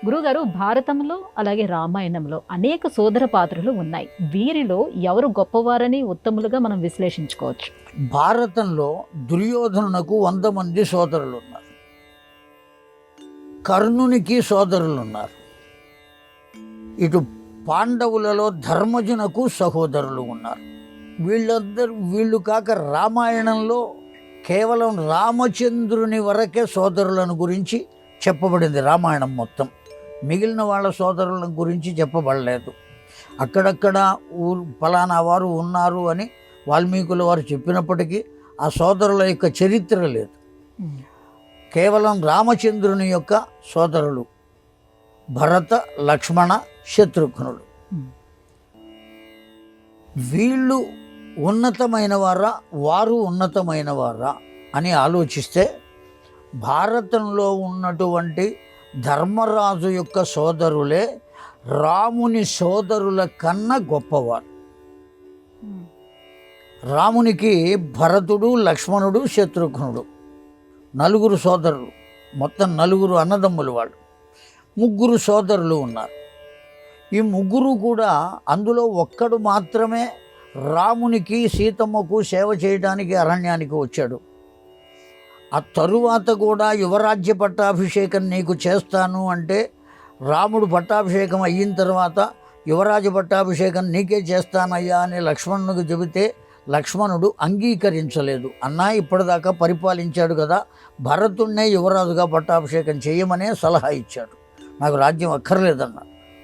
గురుగారు, భారతంలో అలాగే రామాయణంలో అనేక సోదర పాత్రలు ఉన్నాయి. వీరిలో ఎవరు గొప్పవారని ఉత్తములుగా మనం విశ్లేషించుకోవచ్చు? భారతంలో దుర్యోధనునకు 100 మంది సోదరులు ఉన్నారు. కర్ణునికి సోదరులు ఉన్నారు. ఇటు పాండవులలో ధర్మజునకు సహోదరులు ఉన్నారు. వీళ్ళు కాక రామాయణంలో కేవలం రామచంద్రుని వరకే సోదరులను గురించి చెప్పబడింది. రామాయణం మొత్తం మిగిలిన వాళ్ళ సోదరుల గురించి చెప్పబడలేదు. అక్కడక్కడ ఫలానా వారు ఉన్నారు అని వాల్మీకుల వారు చెప్పినప్పటికీ ఆ సోదరుల యొక్క చరిత్ర లేదు. కేవలం రామచంద్రుని యొక్క సోదరులు భరత, లక్ష్మణ, శత్రుఘ్నుడు. వీళ్ళు ఉన్నతమైన వారా, వారు ఉన్నతమైన వారా అని ఆలోచిస్తే భారతంలో ఉన్నటువంటి ధర్మరాజు యొక్క సోదరులే రాముని సోదరుల కన్నా గొప్పవారు. రామునికి భరతుడు, లక్ష్మణుడు, శత్రుఘ్నుడు 4 సోదరులు. మొత్తం 4 అన్నదమ్ములు. వాళ్ళు 3 సోదరులు ఉన్నారు. ఈ 3 కూడా అందులో ఒక్కడు మాత్రమే రామునికి, సీతమ్మకు సేవ చేయడానికి అరణ్యానికి వచ్చాడు. ఆ తరువాత కూడా యువరాజ్య పట్టాభిషేకం నీకు చేస్తాను అంటే రాముడు పట్టాభిషేకం అయిన తర్వాత యువరాజ పట్టాభిషేకం నీకే చేస్తానయ్యా అని లక్ష్మణునికి చెబితే లక్ష్మణుడు అంగీకరించలేదు. అన్నా ఇప్పటిదాకా పరిపాలించాడు కదా, భరతుణ్ణే యువరాజుగా పట్టాభిషేకం చేయమనే సలహా ఇచ్చాడు. నాకు రాజ్యం అక్కర్లేదన్నా.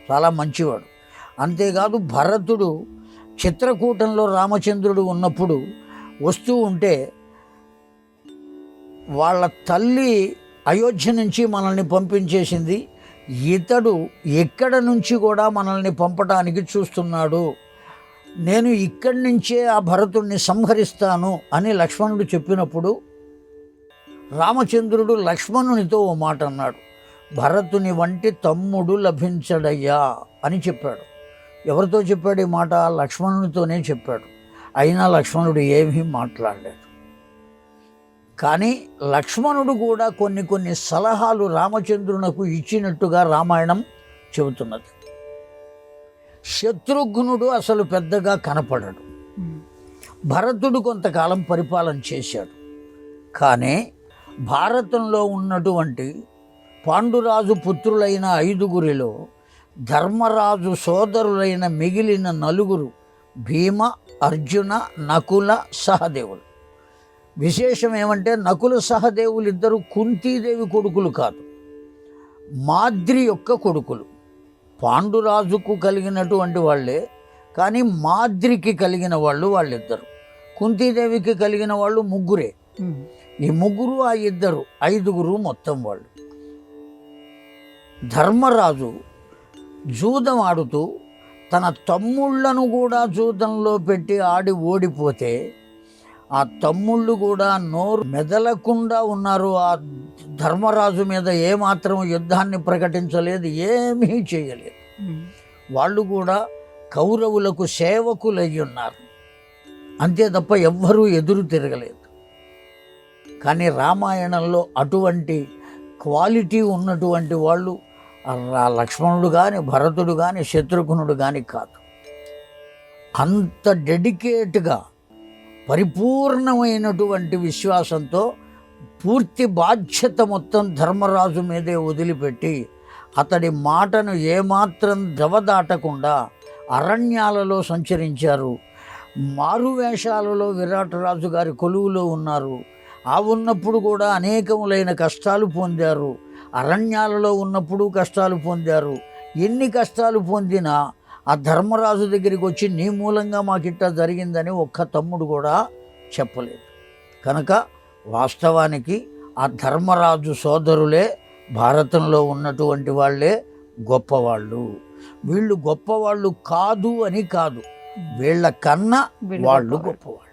చాలా మంచివాడు. అంతేకాదు భరతుడు చిత్రకూటంలో రామచంద్రుడు ఉన్నప్పుడు వస్తూ ఉంటే వాళ్ళ తల్లి అయోధ్య నుంచి మనల్ని పంపించేసింది, ఇతడు ఎక్కడ నుంచి కూడా మనల్ని పంపడానికి చూస్తున్నాడు, నేను ఇక్కడి నుంచే ఆ భరతుడిని సంహరిస్తాను అని లక్ష్మణుడు చెప్పినప్పుడు రామచంద్రుడు లక్ష్మణునితో ఓ మాట అన్నాడు, భరతుని వంటి తమ్ముడు లభించడయ్యా అని చెప్పాడు. ఎవరితో చెప్పాడు ఈ మాట? లక్ష్మణునితోనే చెప్పాడు. అయినా లక్ష్మణుడు ఏమీ మాట్లాడలేదు. కానీ లక్ష్మణుడు కూడా కొన్ని సలహాలు రామచంద్రునకు ఇచ్చినట్టుగా రామాయణం చెబుతున్నది. శత్రుఘ్నుడు అసలు పెద్దగా కనపడడు. భరతుడు కొంతకాలం పరిపాలన చేశాడు. కానీ భారతంలో ఉన్నటువంటి పాండురాజు పుత్రులైన 5గురిలో ధర్మరాజు సోదరులైన మిగిలిన 4 భీమ, అర్జున, నకుల, సహదేవులు. విశేషం ఏమంటే నకుల సహదేవులు ఇద్దరు కుంతీదేవి కొడుకులు కాదు, మాద్రి యొక్క కొడుకులు. పాండురాజుకు కలిగినటువంటి వాళ్ళే, కానీ మాద్రికి కలిగిన వాళ్ళిద్దరు. కుంతీదేవికి కలిగిన వాళ్ళు 3. ఈ 3 ఆ 2 5గురు మొత్తం వాళ్ళు. ధర్మరాజు జూదం ఆడుతూ తన తమ్ముళ్లను కూడా జూదంలో పెట్టి ఆడి ఓడిపోతే ఆ తమ్ముళ్ళు కూడా నోరు మెదలకుండా ఉన్నారు. ఆ ధర్మరాజు మీద ఏమాత్రం యుద్ధాన్ని ప్రకటించలేదు, ఏమీ చేయలేదు. వాళ్ళు కూడా కౌరవులకు సేవకులయ్యి ఉన్నారు. అంతే తప్ప ఎవ్వరూ ఎదురు తిరగలేదు. కానీ రామాయణంలో అటువంటి క్వాలిటీ ఉన్నటువంటి వాళ్ళు లక్ష్మణుడు కానీ, భరతుడు కానీ, శత్రుఘ్నుడు కానీ కాదు. అంత డెడికేట్గా పరిపూర్ణమైనటువంటి విశ్వాసంతో పూర్తి బాధ్యత మొత్తం ధర్మరాజు మీదే వదిలిపెట్టి అతడి మాటను ఏమాత్రం దవదాటకుండా అరణ్యాలలో సంచరించారు. మారువేషాలలో విరాటరాజు గారి కొలువులో ఉన్నారు. ఆ ఉన్నప్పుడు కూడా అనేకములైన కష్టాలు పొందారు. అరణ్యాలలో ఉన్నప్పుడు కష్టాలు పొందారు. ఎన్ని కష్టాలు పొందినా ఆ ధర్మరాజు దగ్గరికి వచ్చి నీ మూలంగా మాకిట్టా జరిగిందని ఒక్క తమ్ముడు కూడా చెప్పలేదు. కనుక వాస్తవానికి ఆ ధర్మరాజు సోదరులే భారతంలో ఉన్నటువంటి వాళ్ళే గొప్పవాళ్ళు. వీళ్ళు గొప్పవాళ్ళు కాదు అని కాదు, వీళ్ళ కన్నా వాళ్ళు గొప్పవాళ్ళు.